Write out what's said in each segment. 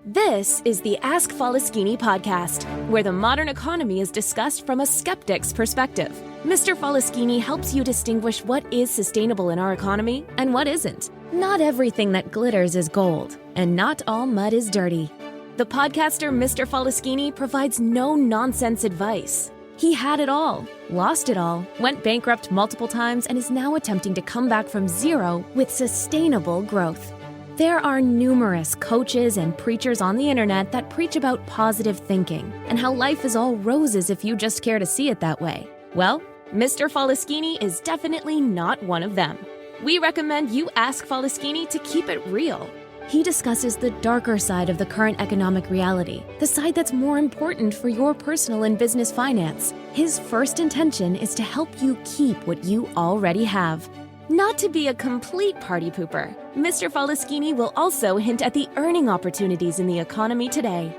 This is the Ask Falaskini podcast, where the modern economy is discussed from a skeptic's perspective. Mr. Falaskini helps you distinguish what is sustainable in our economy and what isn't. Not everything that glitters is gold, and not all mud is dirty. The podcaster Mr. Falaskini provides no-nonsense advice. He had it all, lost it all, went bankrupt multiple times, and is now attempting to come back from zero with sustainable growth. There are numerous coaches and preachers on the internet that preach about positive thinking and how life is all roses if you just care to see it that way. Well, Mr. Falaskini is definitely not one of them. We recommend you ask Falaskini to keep it real. He discusses the darker side of the current economic reality, the side that's more important for your personal and business finance. His first intention is to help you keep what you already have. Not to be a complete party pooper, Mr. Falaskini will also hint at the earning opportunities in the economy today.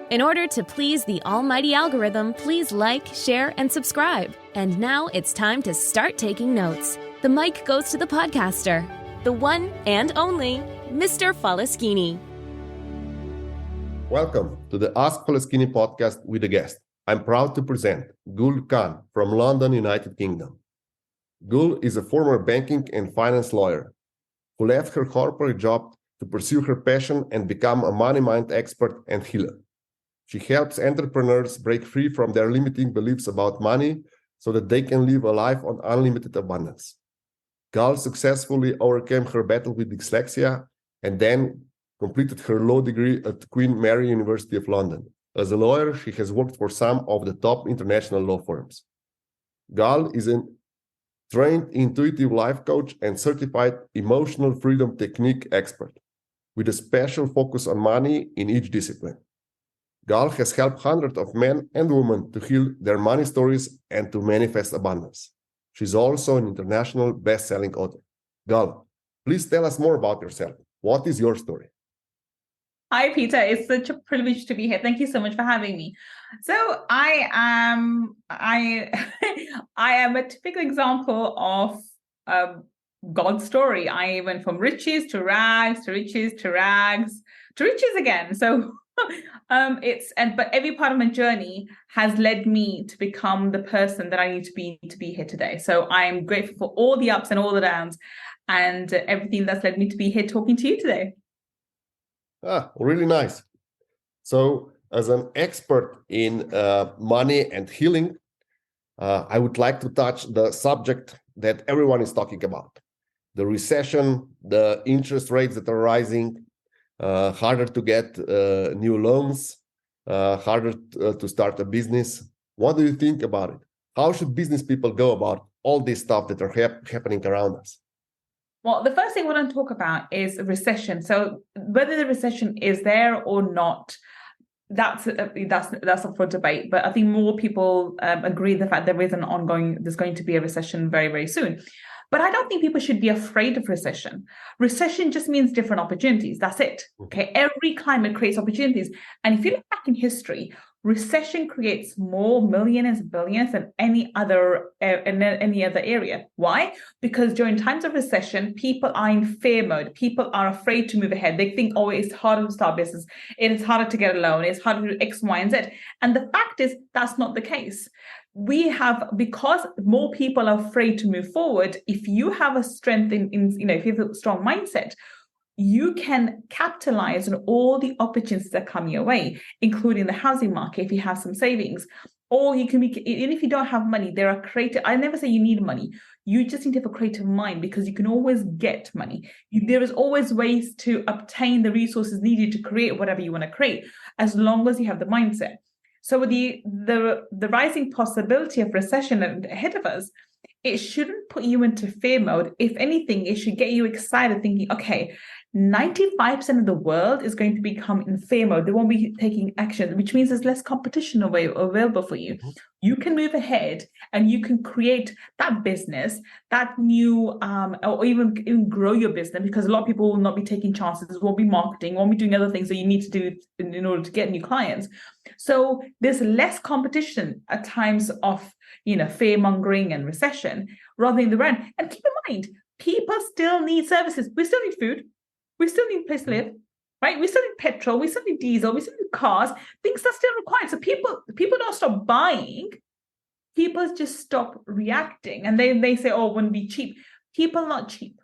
In order to please the almighty algorithm, please like, share, and subscribe. And now it's time to start taking notes. The mic goes to the podcaster, the one and only Mr. Falaskini. Welcome to the Ask Falaskini podcast with a guest. I'm proud to present Gull Khan from London, United Kingdom. Gull is a former banking and finance lawyer who left her corporate job to pursue her passion and become a money mind expert and healer. She helps entrepreneurs break free from their limiting beliefs about money so that they can live a life of unlimited abundance. Gull successfully overcame her battle with dyslexia and then completed her law degree at Queen Mary University of London. As a lawyer, she has worked for some of the top international law firms. Gull is a trained intuitive life coach and certified emotional freedom technique expert with a special focus on money in each discipline. Gull has helped hundreds of men and women to heal their money stories and to manifest abundance. She's also an international best-selling author. Gull, please tell us more about yourself. What is your story? Hi, Peter. It's such a privilege to be here. Thank you so much for having me. So I am a typical example of God's story. I went from riches to rags, to riches to rags, to riches again. So but every part of my journey has led me to become the person that I need to be here today. So I'm grateful for all the ups and all the downs and everything that's led me to be here talking to you today. Really nice. So as an expert in money and healing, I would like to touch the subject that everyone is talking about. The recession, the interest rates that are rising, harder to get new loans, harder to start a business. What do you think about it? How should business people go about all this stuff that are happening around us? Well, the first thing we want to talk about is recession. So whether the recession is there or not, that's up for debate. But I think more people agree the fact there's going to be a recession very, very soon. But I don't think people should be afraid of recession. Recession just means different opportunities. That's it. Okay. Every climate creates opportunities. And if you look back in history, recession creates more millions, billions than any other area. Why? Because during times of recession, people are in fear mode. People are afraid to move ahead. They think, it's harder to start business. It is harder to get a loan. It's harder to do X, Y, and Z. And the fact is, that's not the case. Because more people are afraid to move forward, if you have a strength if you have a strong mindset, you can capitalize on all the opportunities that come your way, including the housing market if you have some savings. Or you can be, even if you don't have money, there are creative. I never say you need money. You just need to have a creative mind because you can always get money. There is always ways to obtain the resources needed to create whatever you want to create, as long as you have the mindset. So the rising possibility of recession ahead of us, it shouldn't put you into fear mode. If anything, it should get you excited, thinking, okay, 95% of the world is going to become in fear mode. They won't be taking action, which means there's less competition available for you. You can move ahead and you can create that business, that new, or even grow your business, because a lot of people will not be taking chances, won't be marketing, won't be doing other things that you need to do in order to get new clients. So there's less competition at times of, fear mongering and recession rather than the rent. And keep in mind, people still need services. We still need food. We still need a place to live. right? We still need petrol, we still need diesel, we still need cars, things are still required. So people don't stop buying, people just stop reacting. And they say, oh, it wouldn't be cheap. People are not cheap.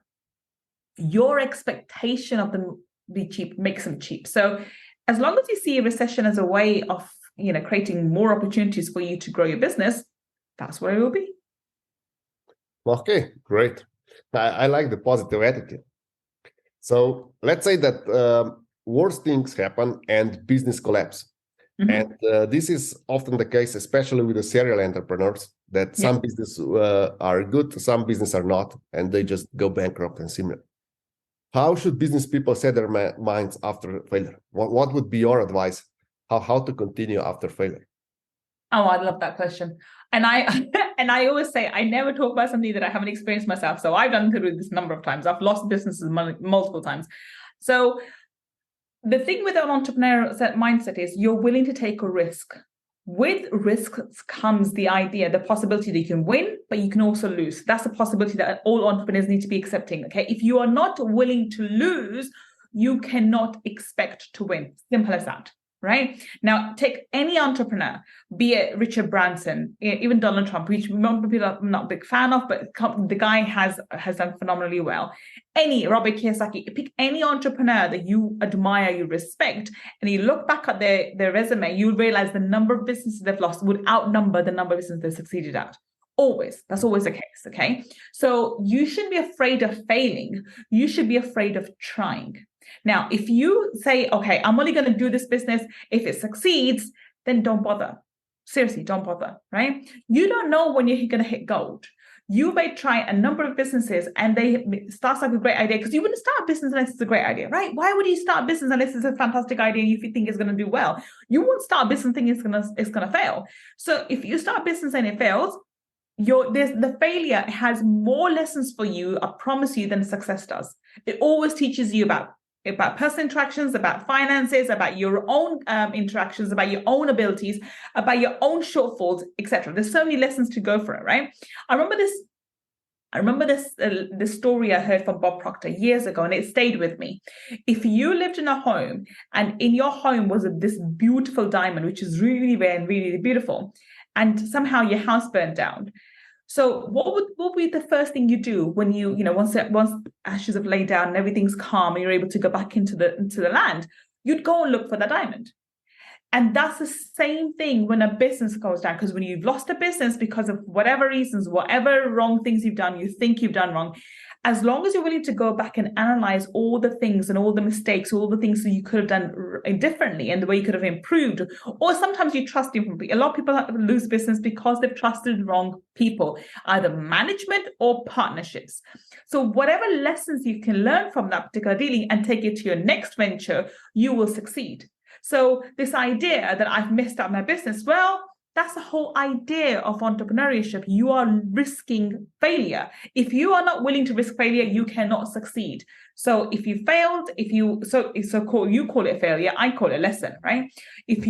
Your expectation of them be cheap makes them cheap. So as long as you see a recession as a way of, creating more opportunities for you to grow your business, that's where it will be. Okay, great. I like the positive attitude. So let's say that worse things happen and business collapse. Mm-hmm. And this is often the case, especially with the serial entrepreneurs, that some business are good, some business are not, and they just go bankrupt and similar. How should business people set their minds after failure? What would be your advice? How to continue after failure? Oh, I love that question. And I always say, I never talk about something that I haven't experienced myself. So I've done through this a number of times. I've lost businesses multiple times. So the thing with an entrepreneurial mindset is you're willing to take a risk. With risks comes the idea, the possibility that you can win, but you can also lose. That's a possibility that all entrepreneurs need to be accepting. Okay, if you are not willing to lose, you cannot expect to win. Simple as that. Right? Now, take any entrepreneur, be it Richard Branson, even Donald Trump, which people I'm not a big fan of, but the guy has done phenomenally well. Robert Kiyosaki, pick any entrepreneur that you admire, you respect, and you look back at their resume, you realize the number of businesses they've lost would outnumber the number of businesses they succeeded at. Always. That's always the case. Okay. So you shouldn't be afraid of failing. You should be afraid of trying. Now, if you say, okay, I'm only going to do this business if it succeeds, then don't bother. Seriously, don't bother, right? You don't know when you're going to hit gold. You may try a number of businesses and they start like a great idea, because you wouldn't start a business unless it's a great idea, right? Why would you start a business unless it's a fantastic idea and you think it's going to do well? You won't start a business thinking it's going to fail. So if you start a business and it fails, the failure has more lessons for you, I promise you, than success does. It always teaches you about personal interactions, about finances, about your own interactions, about your own abilities, about your own shortfalls, etc. There's so many lessons to go for it, right? I remember this story I heard from Bob Proctor years ago, and it stayed with me. If you lived in a home and in your home was this beautiful diamond, which is really rare and really, really beautiful, and somehow your house burned down, so what would be the first thing you do when once ashes have laid down and everything's calm and you're able to go back into the land? You'd go and look for that diamond. And that's the same thing when a business goes down, because when you've lost a business because of whatever reasons, whatever wrong things you've done, you think you've done wrong, as long as you're willing to go back and analyze all the things and all the mistakes, all the things that you could have done differently and the way you could have improved, or sometimes you trust differently. A lot of people lose business because they've trusted wrong people, either management or partnerships. So whatever lessons you can learn from that particular dealing and take it to your next venture, you will succeed. So this idea that I've messed up my business, well, that's the whole idea of entrepreneurship. You are risking failure. If you are not willing to risk failure, you cannot succeed. So if you failed, you call it failure, I call it lesson, right? If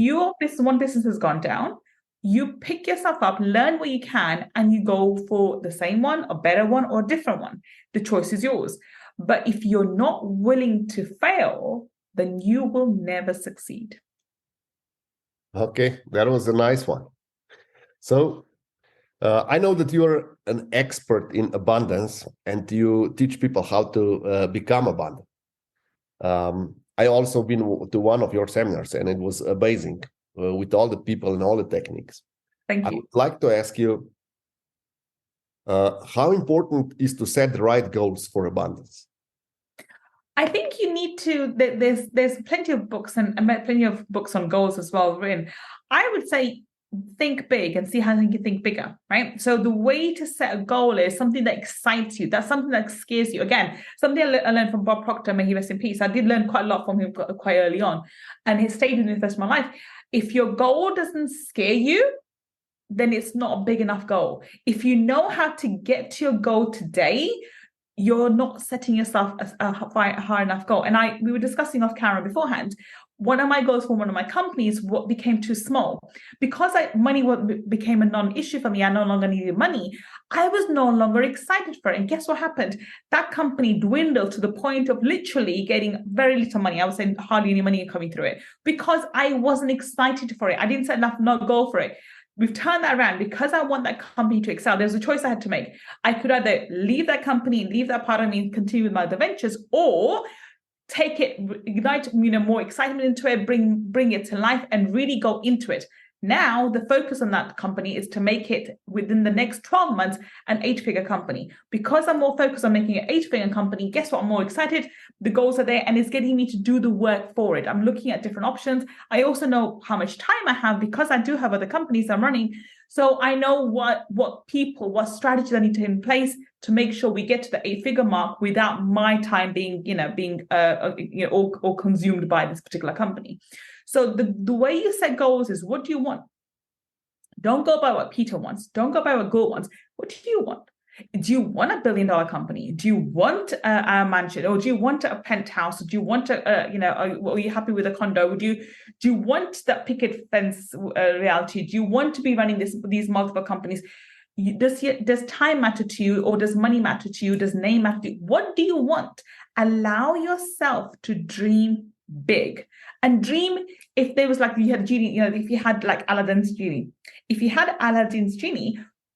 one business has gone down, you pick yourself up, learn what you can, and you go for the same one, a better one, or a different one. The choice is yours. But if you're not willing to fail, then you will never succeed. Okay, that was a nice one. So I know that you're an expert in abundance and you teach people how to become abundant. I also been to one of your seminars and it was amazing with all the people and all the techniques. Thank you. I would like to ask you, how important is to set the right goals for abundance? I think you need to, there's plenty of books and plenty of books on goals as well written. I would say think big and see how you can think bigger, right? So the way to set a goal is something that excites you. That's something that scares you. Again, something I learned from Bob Proctor, may he rest in peace. I did learn quite a lot from him quite early on, and he stayed with me the rest of my life. If your goal doesn't scare you, then it's not a big enough goal. If you know how to get to your goal today, you're not setting yourself a high enough goal. And we were discussing off camera beforehand. One of my goals for one of my companies became too small. Because money became a non-issue for me, I no longer needed money. I was no longer excited for it. And guess what happened? That company dwindled to the point of literally getting very little money. I would say hardly any money coming through it because I wasn't excited for it. I didn't set enough not go for it. We've turned that around because I want that company to excel. There's a choice I had to make. I could either leave that company, leave that part of me, and continue with my other ventures, or take it, ignite more excitement into it, bring it to life, and really go into it. Now, the focus on that company is to make it within the next 12 months an 8-figure company. Because I'm more focused on making an 8-figure company, guess what? I'm more excited. The goals are there and it's getting me to do the work for it. I'm looking at different options. I also know how much time I have because I do have other companies I'm running. So I know what strategies I need to have in place to make sure we get to the 8-figure mark without my time being or consumed by this particular company. So the way you set goals is, what do you want? Don't go by what Peter wants. Don't go by what Gull wants. What do you want? Do you want $1 billion company? Do you want a mansion, or do you want a penthouse? Do you want are you happy with a condo? Do you want that picket fence reality? Do you want to be running these multiple companies? Does time matter to you, or does money matter to you? Does name matter to you? What do you want? Allow yourself to dream big. And dream, if there was like you had genie, if you had like Aladdin's genie,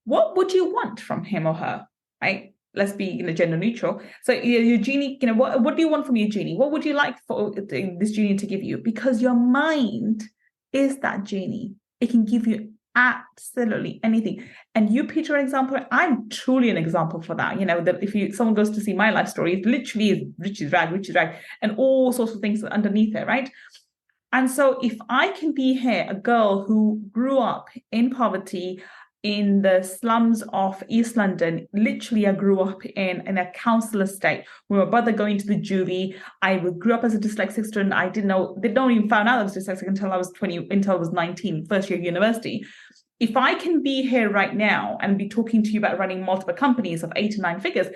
what would you want from him or her, right? Let's be gender neutral. So your genie, what do you want from your genie? What would you like for this genie to give you? Because your mind is that genie. It can give you absolutely anything. And you, Peter, an example. I'm truly an example for that. That if someone goes to see my life story, it literally is rich is rag, and all sorts of things underneath it, right? And so if I can be here, a girl who grew up in poverty in the slums of East London, literally I grew up in a council estate with my brother going to the juvie. I grew up as a dyslexic student. I didn't know, they don't even found out I was dyslexic until I was 19, first year of university. If I can be here right now and be talking to you about running multiple companies of 8 to 9 figures,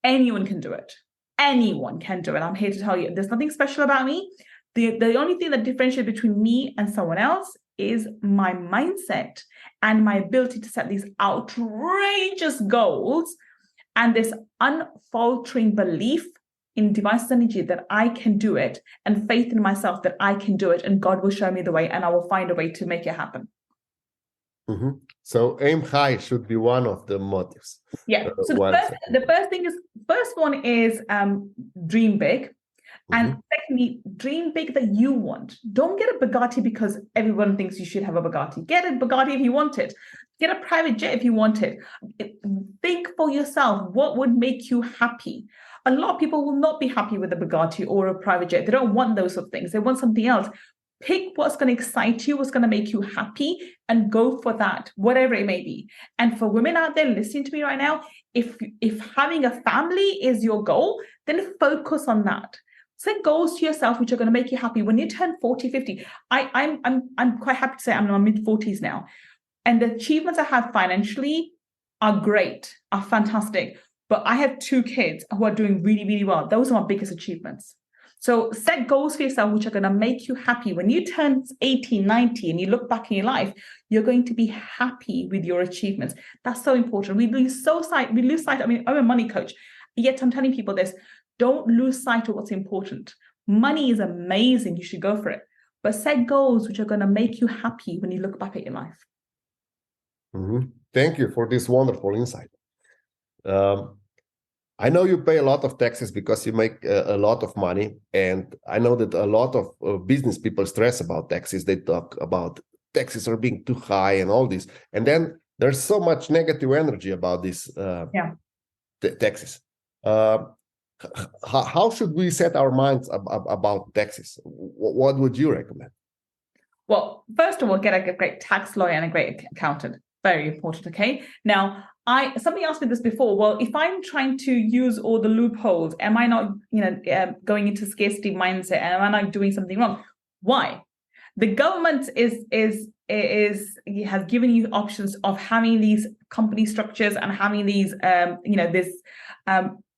anyone can do it. Anyone can do it. I'm here to tell you, there's nothing special about me. The only thing that differentiates between me and someone else is my mindset and my ability to set these outrageous goals and this unfaltering belief in device's energy that I can do it, and faith in myself that I can do it, and God will show me the way and I will find a way to make it happen. Mm-hmm. So aim high should be one of the motives. Yeah. So the first one is dream big. And secondly, dream big that you want. Don't get a Bugatti because everyone thinks you should have a Bugatti. Get a Bugatti if you want it. Get a private jet if you want it. Think for yourself, what would make you happy? A lot of people will not be happy with a Bugatti or a private jet. They don't want those sort of things. They want something else. Pick what's going to excite you, what's going to make you happy, and go for that, whatever it may be. And for women out there listening to me right now, if having a family is your goal, then focus on that. Set goals to yourself which are going to make you happy. When you turn 40, 50, I'm quite happy to say I'm in my mid-40s now. And the achievements I have financially are great, are fantastic. But I have 2 kids who are doing really, really well. Those are my biggest achievements. So set goals for yourself which are going to make you happy. When you turn 80, 90 and you look back in your life, you're going to be happy with your achievements. That's so important. We lose sight. I mean, I'm a money coach, yet I'm telling people this. Don't lose sight of what's important. Money is amazing. You should go for it. But set goals which are going to make you happy when you look back at your life. Mm-hmm. Thank you for this wonderful insight. I know you pay a lot of taxes because you make a lot of money. And I know that a lot of business people stress about taxes. They talk about taxes are being too high and all this. And then there's so much negative energy about this taxes. How should we set our minds about taxes? What would you recommend? Well, first of all, get a great tax lawyer and a great accountant. Very important, okay? Now, somebody asked me this before. Well, if I'm trying to use all the loopholes, am I not, going into scarcity mindset, and am I not doing something wrong? Why? The government has given you options of having these company structures and having these,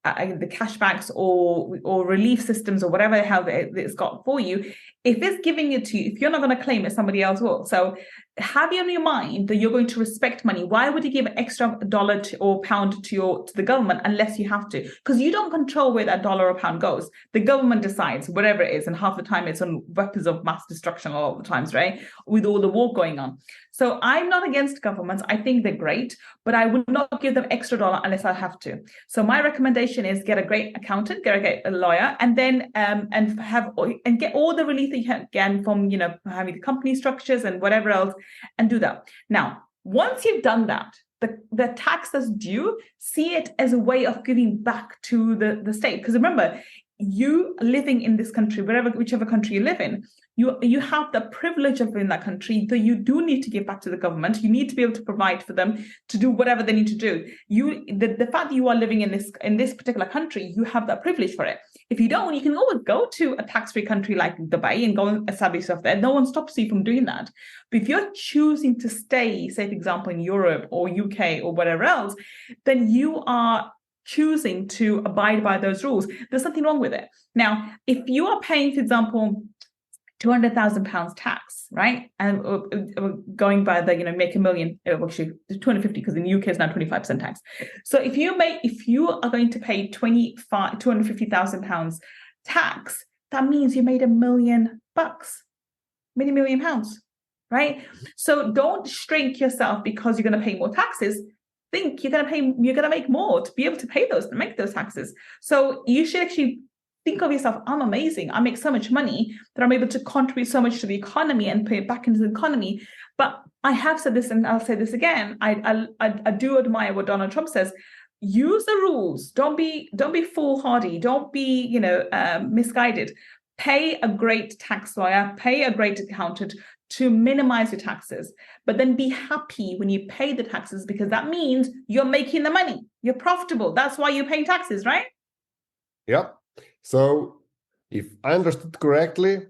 the cashbacks or relief systems or whatever the hell it's got for you. If it's giving it to you, if you're not going to claim it, somebody else will. So have in your mind that you're going to respect money. Why would you give an extra dollar or pound to the government unless you have to? Because you don't control where that dollar or pound goes. The government decides whatever it is, and half the time it's on weapons of mass destruction a lot of the times, right? With all the war going on. So I'm not against governments. I think they're great, but I would not give them extra dollar unless I have to. So my recommendation is get a great accountant, get a lawyer, and then and get all the relief that you can from having the company structures and whatever else, and do that. Now, once you've done that, the tax that's due, see it as a way of giving back to the state. Because remember, you living in this country, whichever country you live in, you have the privilege of being in that country, that you do need to give back to the government. You need to be able to provide for them to do whatever they need to do. The fact that you are living in this particular country, you have that privilege for it. If you don't, you can always go to a tax-free country like Dubai and go and establish yourself there. No one stops you from doing that. But if you're choosing to stay, say, for example, in Europe or UK or whatever else, then you are choosing to abide by those rules. There's something wrong with it. Now, if you are paying, for example, £200,000 tax, right? And going by the, make a million, actually 250, because in the UK it's now 25% tax. So if you are going to pay £250,000 tax, that means you made £1 million, many £1 million, right? So don't shrink yourself because you're going to pay more taxes. Think you're going to make more to be able to make those taxes. So you should actually think of yourself, I'm amazing. I make so much money that I'm able to contribute so much to the economy and pay it back into the economy. But I have said this, and I'll say this again. I do admire what Donald Trump says. Use the rules. Don't be foolhardy. Don't be misguided. Pay a great tax lawyer. Pay a great accountant to minimize your taxes. But then be happy when you pay the taxes, because that means you're making the money. You're profitable. That's why you're paying taxes, right? Yep. So if I understood correctly,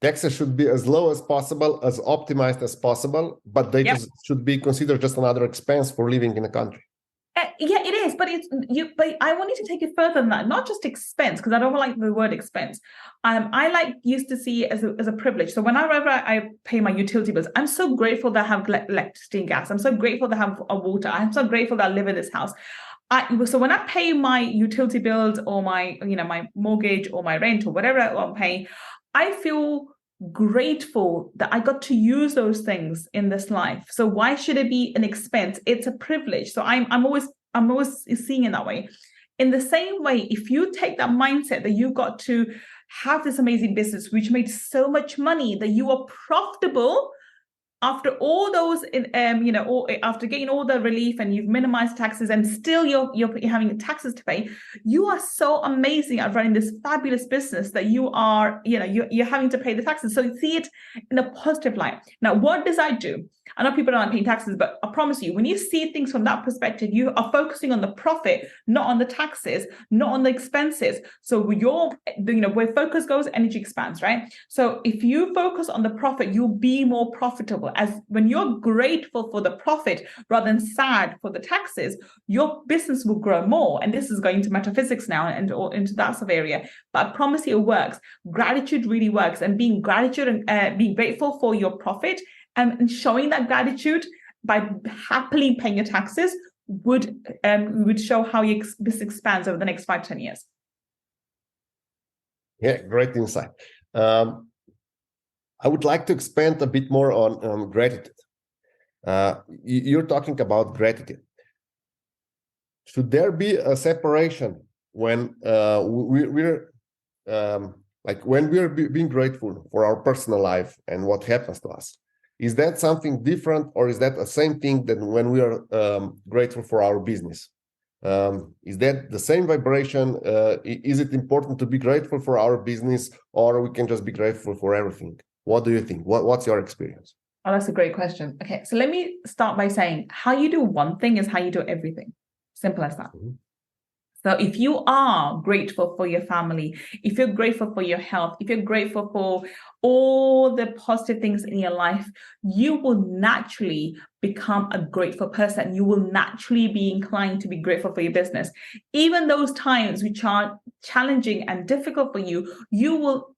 taxes should be as low as possible, as optimized as possible, but they just should be considered just another expense for living in a country. Yeah, it is, but But I want you to take it further than that. Not just expense, because I don't like the word expense. I used to see it as a privilege. So whenever I pay my utility bills, I'm so grateful that I have electricity and gas. I'm so grateful that I have water. I'm so grateful that I live in this house. So when I pay my utility bills or my mortgage or my rent or whatever I'm paying, I feel grateful that I got to use those things in this life. So why should it be an expense? It's a privilege. So I'm always seeing it that way. In the same way, if you take that mindset that you got to have this amazing business which made so much money that you are profitable after all those, after getting all the relief and you've minimized taxes and still you're having taxes to pay, you are so amazing at running this fabulous business that you are, you're having to pay the taxes. So see it in a positive light. Now, what does I do? I know people aren't paying taxes, but I promise you, when you see things from that perspective, you are focusing on the profit, not on the taxes, not on the expenses. So where focus goes, energy expands, right? So if you focus on the profit, you'll be more profitable. As when you're grateful for the profit rather than sad for the taxes, your business will grow more. And this is going to metaphysics now and into that sort of area. But I promise you, it works. Gratitude really works, and being grateful for your profit. And showing that gratitude by happily paying your taxes would show how your business expands over the next 5-10 years. Yeah, great insight. I would like to expand a bit more on gratitude. You're talking about gratitude. Should there be a separation when we're being grateful for our personal life and what happens to us? Is that something different, or is that the same thing than when we are grateful for our business? Is that the same vibration? Is it important to be grateful for our business, or we can just be grateful for everything? What do you think? What's your experience? Oh, that's a great question. Okay, so let me start by saying how you do one thing is how you do everything. Simple as that. Mm-hmm. So if you are grateful for your family, if you're grateful for your health, if you're grateful for all the positive things in your life, you will naturally become a grateful person. You will naturally be inclined to be grateful for your business. Even those times which are challenging and difficult for you, you will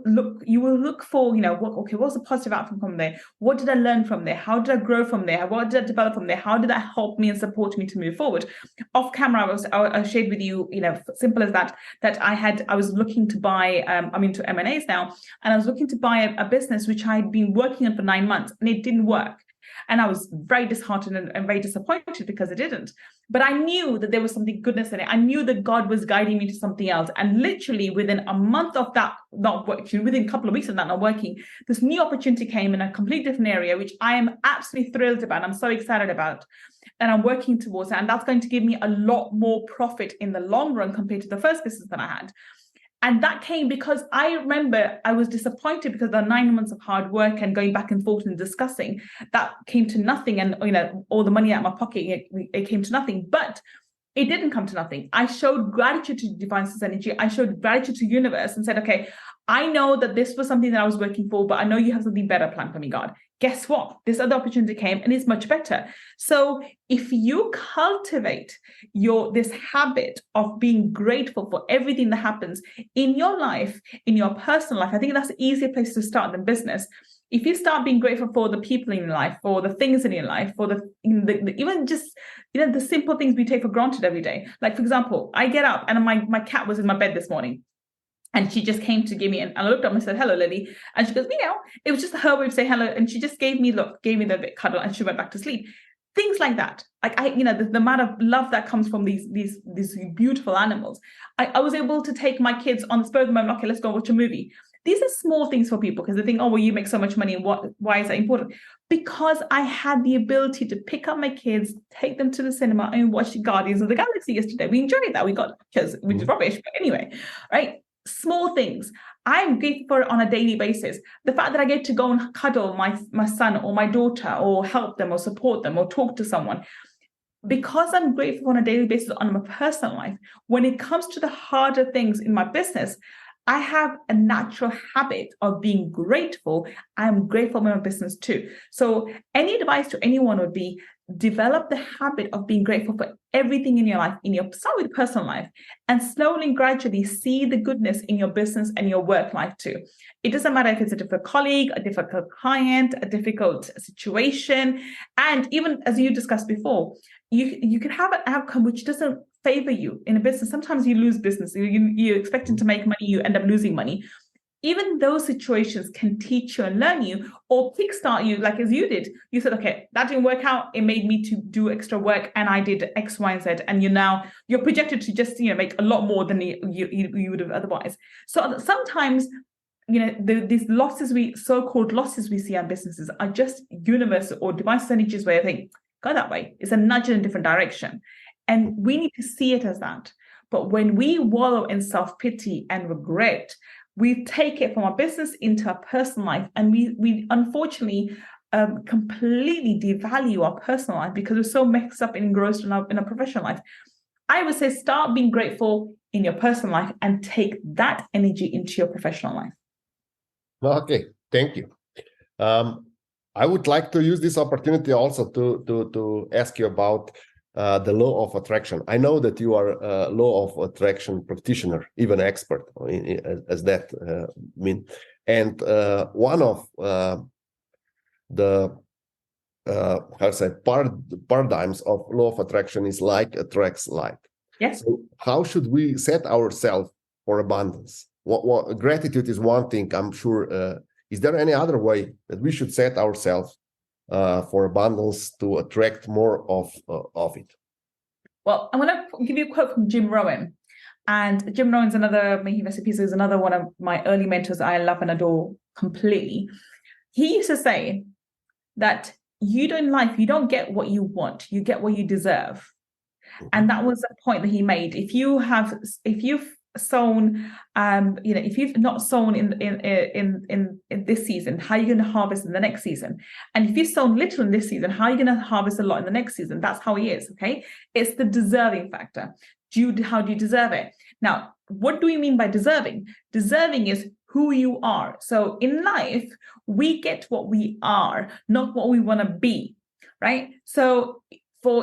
look for, what's the positive outcome from there? What did I learn from there? How did I grow from there? What did I develop from there? How did that help me and support me to move forward? Off camera, I shared with you, simple as that I was looking to buy, I'm into M&As now, and I was looking to buy a business which I'd been working on for 9 months, and it didn't work. And I was very disheartened and very disappointed because it didn't. But I knew that there was something goodness in it. I knew that God was guiding me to something else. And literally within a month of that not working, within a couple of weeks of that not working, this new opportunity came in a completely different area, which I am absolutely thrilled about. I'm so excited about. And I'm working towards it. And that's going to give me a lot more profit in the long run compared to the first business that I had. And that came because I remember I was disappointed because the 9 months of hard work and going back and forth and discussing, that came to nothing. And, all the money out of my pocket, it came to nothing. But it didn't come to nothing. I showed gratitude to divine source energy. I showed gratitude to universe and said, okay, I know that this was something that I was working for, but I know you have something better planned for me, God. Guess what? This other opportunity came and it's much better. So if you cultivate this habit of being grateful for everything that happens in your life, in your personal life, I think that's an easier place to start than business. If you start being grateful for the people in your life, for the things in your life, for the even just the simple things we take for granted every day. Like, for example, I get up and my cat was in my bed this morning. And she just came to give me, and I looked up and said, hello, Lily. And she goes, it was just her way of saying hello. And she just gave me the bit cuddle and she went back to sleep. Things like that. Like the amount of love that comes from these beautiful animals. I was able to take my kids on the spur of the moment. Okay, let's go watch a movie. These are small things for people because they think, oh, well, you make so much money. And why is that important? Because I had the ability to pick up my kids, take them to the cinema and watch Guardians of the Galaxy yesterday. We enjoyed that. We got pictures, which is rubbish. But anyway, right? Small things. I'm grateful for it on a daily basis. The fact that I get to go and cuddle my son or my daughter or help them or support them or talk to someone. Because I'm grateful on a daily basis on my personal life, when it comes to the harder things in my business, I have a natural habit of being grateful. I'm grateful in my business too. So any advice to anyone would be develop the habit of being grateful for everything in your life, start with personal life, and slowly and gradually see the goodness in your business and your work life too. It doesn't matter if it's a difficult colleague, a difficult client, a difficult situation. And even as you discussed before, you can have an outcome which doesn't favor you in a business. Sometimes you lose business. You're expecting to make money, you end up losing money. Even those situations can teach you and learn you or kickstart you, like as you did. You said, okay, that didn't work out. It made me to do extra work and I did X, Y, and Z. And you're projected to just, make a lot more than you would have otherwise. So sometimes, these so-called losses we see in businesses are just universal or divine energies where I think, go that way. It's a nudge in a different direction. And we need to see it as that. But when we wallow in self-pity and regret, we take it from our business into our personal life, and we unfortunately completely devalue our personal life because we're so mixed up and engrossed in our professional life. I would say start being grateful in your personal life and take that energy into your professional life. Okay, thank you. I would like to use this opportunity also to ask you about the law of attraction. I know that you are a law of attraction practitioner, even expert, as that mean. And one of the paradigms of law of attraction is like attracts like. Yes. So how should we set ourselves for abundance? What gratitude is one thing, I'm sure. Is there any other way that we should set ourselves for abundance to attract more of it? Well, I'm going to give you a quote from Jim Rohn. And Jim Rohn's Meagher Flom is another one of my early mentors I love and adore completely. He used to say that in life, you don't get what you want, you get what you deserve. And that was the point that he made. If you've sown, if you've not sown in this season, how are you going to harvest in the next season? And if you've sown little in this season, how are you going to harvest a lot in the next season? That's how he is. Okay, it's the deserving factor. How do you deserve it? Now, what do we mean by deserving? Deserving is who you are. So in life, we get what we are, not what we want to be. Right. So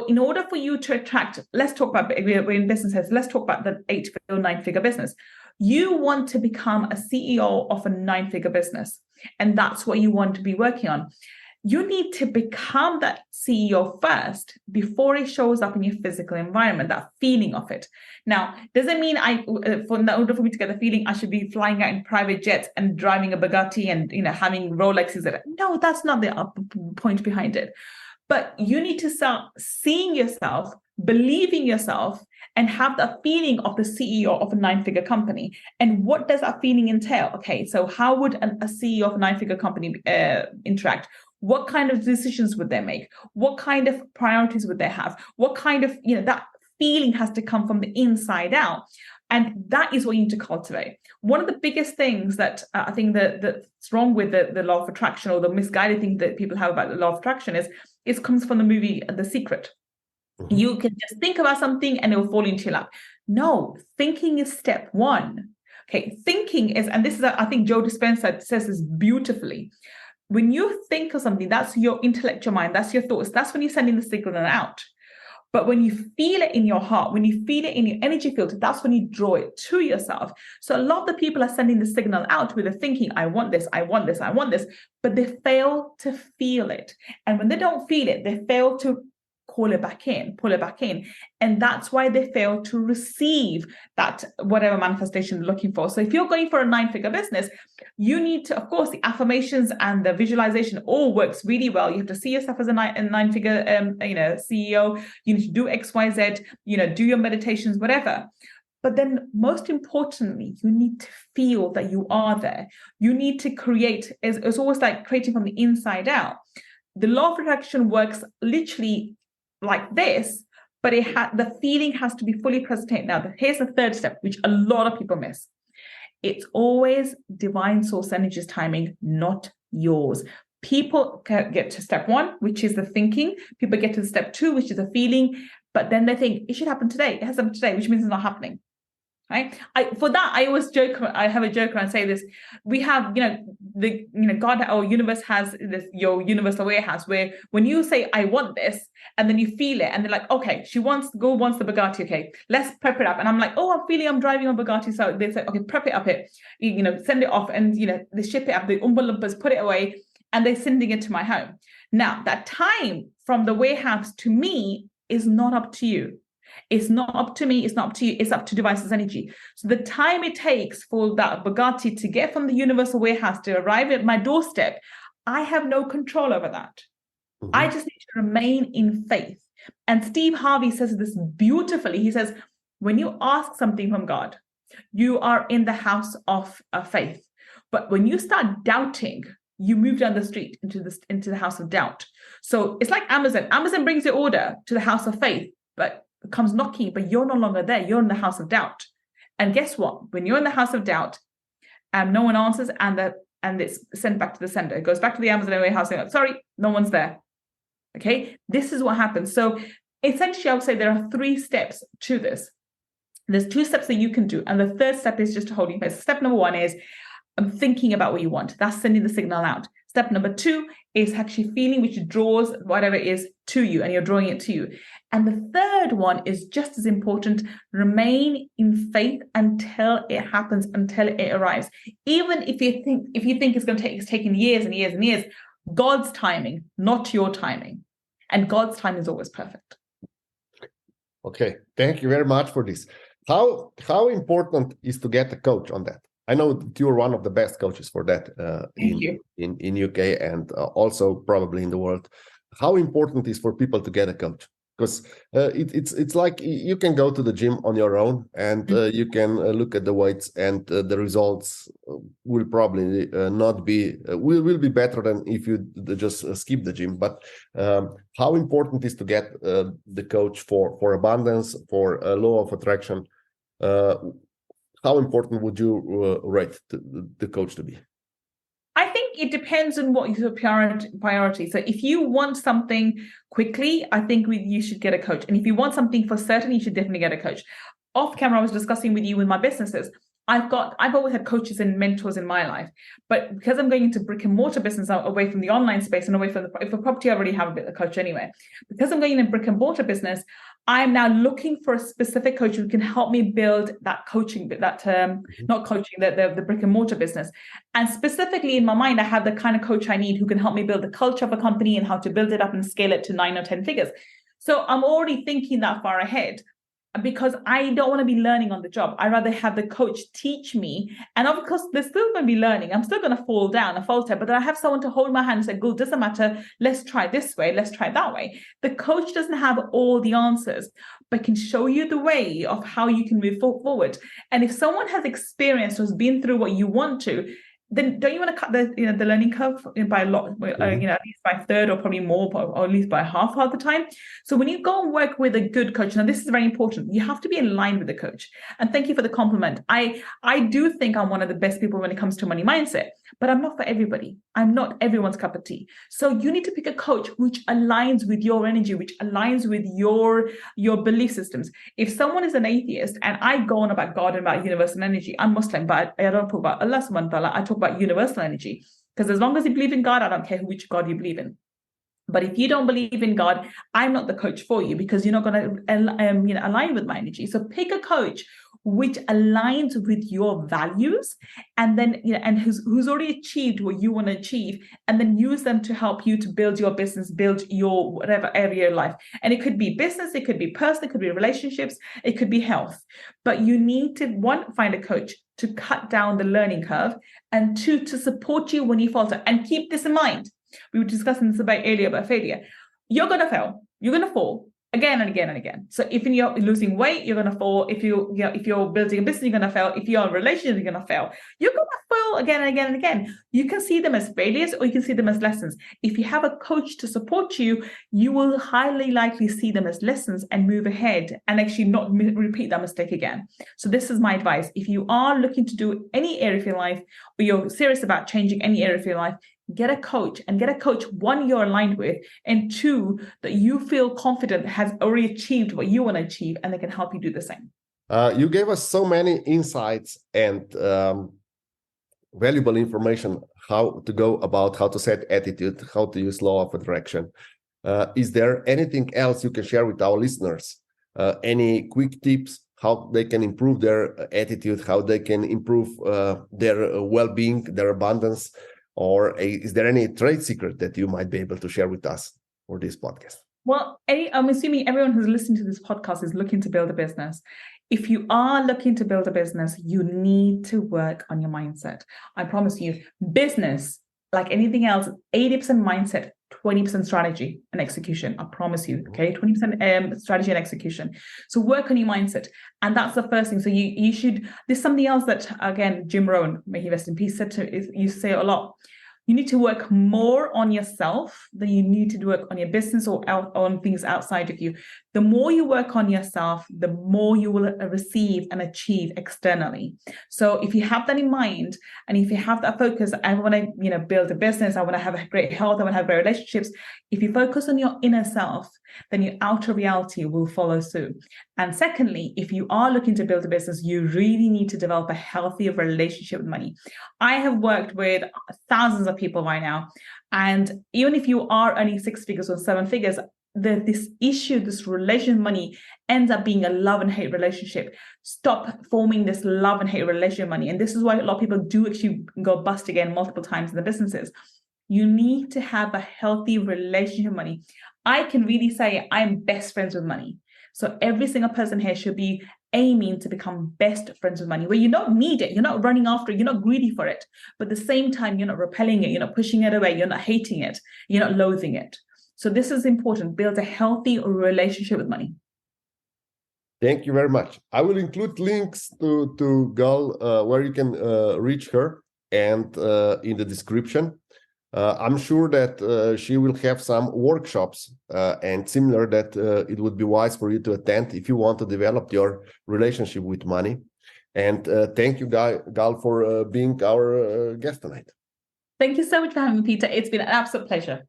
in order for you to attract, let's talk about, we're in businesses, let's talk about the 8-figure, 9-figure business. You want to become a CEO of a 9-figure business, and that's what you want to be working on. You need to become that CEO first before it shows up in your physical environment, that feeling of it. Now, doesn't mean in order for me to get the feeling, I should be flying out in private jets and driving a Bugatti and having Rolexes. No, that's not the point behind it. But you need to start seeing yourself, believing yourself, and have that feeling of the CEO of a 9-figure company. And what does that feeling entail? Okay, so how would a CEO of a 9-figure company interact? What kind of decisions would they make? What kind of priorities would they have? What kind of, that feeling has to come from the inside out. And that is what you need to cultivate. One of the biggest things that I think that's wrong with the law of attraction, or the misguided thing that people have about the law of attraction, is it comes from the movie The Secret. Mm-hmm. You can just think about something and it will fall into your lap. No, thinking is step one. Okay, thinking is, and this is, I think Joe Dispenza says this beautifully. When you think of something, that's your intellectual mind, that's your thoughts, that's when you're sending the signal out. But when you feel it in your heart, when you feel it in your energy field, that's when you draw it to yourself. So a lot of the people are sending the signal out with the thinking, I want this, I want this, I want this, but they fail to feel it. And when they don't feel it, they fail to pull it back in. And that's why they fail to receive that whatever manifestation they're looking for. So if you're going for a 9-figure business, you need to, of course, the affirmations and the visualization all works really well. You have to see yourself as a 9-figure CEO. You need to do X, Y, Z, do your meditations, whatever. But then most importantly, you need to feel that you are there. You need to create, it's always like creating from the inside out. The law of attraction works literally like this, but the feeling has to be fully present. Now, here's the third step, which a lot of people miss. It's always divine source energy's timing, not yours. People get to step one, which is the thinking. People get to step two, which is the feeling, but then they think it should happen today. It has happened today, which means it's not happening. Right? For that, I always joke. I have a joke around say this. We have, God or universe has this, your universal warehouse, where when you say I want this, and then you feel it, and they're like, okay, wants the Bugatti. Okay, let's prep it up. And I'm like, oh, I'm driving a Bugatti. So they say, okay, prep it up. Send it off, and they ship it up. The Oompa Loompas put it away, and they're sending it to my home. Now that time from the warehouse to me is not up to you. It's not up to me, it's not up to you, it's up to devices energy. So the time it takes for that Bugatti to get from the universal warehouse to arrive at my doorstep, I have no control over that. Mm-hmm. I just need to remain in faith. And Steve Harvey says this beautifully. He says, when you ask something from God, you are in the house of faith. But when you start doubting, you move down the street into the house of doubt. So it's like Amazon. Amazon brings your order to the house of faith, but comes knocking, but you're no longer there. You're in the house of doubt. And guess what? When you're in the house of doubt, no one answers, and it's sent back to the sender. It goes back to the Amazon warehouse saying, sorry, no one's there. Okay, this is what happens. So essentially, I would say there are 3 steps to this. There's 2 steps that you can do. And the third step is just holding face. Step number 1 is thinking about what you want. That's sending the signal out. Step number 2 is actually feeling, which draws whatever it is to you, and you're drawing it to you. And the third one is just as important. Remain in faith until it happens, until it arrives. Even if you think it's going to take, it's taking years and years and years, God's timing, not your timing. And God's time is always perfect. Okay, thank you very much for this. How important is to get a coach on that? I know that you're one of the best coaches for that in UK and also probably in the world. How important is for people to get a coach? Because it's like you can go to the gym on your own and you can look at the weights, and the results will probably not be will be better than if you just skip the gym. But how important is to get the coach for abundance, for law of attraction? How important would you rate the coach to be? I think it depends on what your priority. So if you want something quickly, I think you should get a coach. And if you want something for certain, you should definitely get a coach. Off camera, I was discussing with you with my businesses. I've always had coaches and mentors in my life, but because I'm going into brick and mortar business away from the online space and away from the property, I already have a bit of a coach anyway. Because I'm going in brick and mortar business, I'm now looking for a specific coach who can help me build that coaching, not coaching, the brick and mortar business. And specifically in my mind, I have the kind of coach I need who can help me build the culture of a company and how to build it up and scale it to 9 or 10 figures. So I'm already thinking that far ahead, because I don't want to be learning on the job. I'd rather have the coach teach me. And of course, they're still going to be learning. I'm still going to fall down and falter, but then I have someone to hold my hand and say, Gull, doesn't matter. Let's try this way. Let's try that way. The coach doesn't have all the answers, but can show you the way of how you can move forward. And if someone has experienced or has been through what you want to, then don't you want to cut the learning curve by a lot, at least by a third or probably more, or at least by half the time. So when you go and work with a good coach, now this is very important, you have to be in line with the coach. And thank you for the compliment. I do think I'm one of the best people when it comes to money mindset, but I'm not for everybody. I'm not everyone's cup of tea. So you need to pick a coach which aligns with your energy, which aligns with your belief systems. If someone is an atheist and I go on about God and about universal energy, I'm Muslim, but I don't talk about Allah subhanahu wa ta'ala, I talk about universal energy. Because as long as you believe in God, I don't care which God you believe in. But if you don't believe in God, I'm not the coach for you, because you're not going to align with my energy. So pick a coach which aligns with your values, and then and who's already achieved what you want to achieve, and then use them to help you to build your business, build your whatever area of life. And it could be business, it could be personal, it could be relationships, it could be health. But you need to, one, find a coach to cut down the learning curve, and two, to support you when you falter. And keep this in mind. We were discussing this earlier about failure. You're going to fail. You're going to fall again and again and again. So if you're losing weight, you're going to fall. If you're building a business, you're going to fail. If you're in a relationship, you're going to fail. You're going to fail again and again and again. You can see them as failures, or you can see them as lessons. If you have a coach to support you, you will highly likely see them as lessons and move ahead and actually not repeat that mistake again. So this is my advice. If you are looking to do any area of your life, or you're serious about changing any area of your life, get a coach, and get a coach, one, you're aligned with, and two, that you feel confident has already achieved what you want to achieve, and they can help you do the same. You gave us so many insights and valuable information how to go about how to set attitude, how to use law of attraction. Is there anything else you can share with our listeners? Any quick tips how they can improve their attitude, how they can improve their well-being, their abundance? Or is there any trade secret that you might be able to share with us for this podcast? Well, I'm assuming everyone who's listening to this podcast is looking to build a business. If you are looking to build a business, you need to work on your mindset. I promise you, business, like anything else, 80% mindset, 20% strategy and execution. I promise you, okay? 20% strategy and execution. So work on your mindset. And that's the first thing. So you should, there's something else that, again, Jim Rohn, may he rest in peace, you say a lot. You need to work more on yourself than you need to work on your business or on things outside of you. The more you work on yourself, the more you will receive and achieve externally. So if you have that in mind, and if you have that focus, I want to, build a business, I want to have a great health, I want to have great relationships. If you focus on your inner self, then your outer reality will follow suit. And secondly, if you are looking to build a business, you really need to develop a healthier relationship with money. I have worked with thousands of people right now. And even if you are earning 6 figures or 7 figures, this relation with money ends up being a love and hate relationship. Stop forming this love and hate relationship with money. And this is why a lot of people do actually go bust again multiple times in the businesses. You need to have a healthy relationship with money. I can really say I'm best friends with money. So every single person here should be aiming to become best friends with money, where you don't need it, you're not running after it, you're not greedy for it, but at the same time, you're not repelling it, you're not pushing it away, you're not hating it, you're not loathing it. So this is important. Build a healthy relationship with money. Thank you very much. I will include links to Gull where you can reach her, and in the description. I'm sure that she will have some workshops and similar that it would be wise for you to attend if you want to develop your relationship with money. And thank you, Gull, for being our guest tonight. Thank you so much for having me, Peter. It's been an absolute pleasure.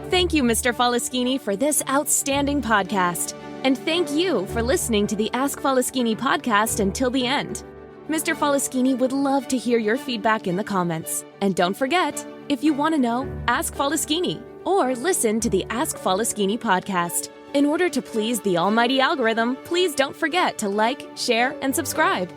Thank you, Mr. Falaschini, for this outstanding podcast. And thank you for listening to the Ask Falaschini podcast until the end. Mr. Falaschini would love to hear your feedback in the comments. And don't forget, if you want to know, ask Falaschini or listen to the Ask Falaschini podcast. In order to please the almighty algorithm, please don't forget to like, share, and subscribe.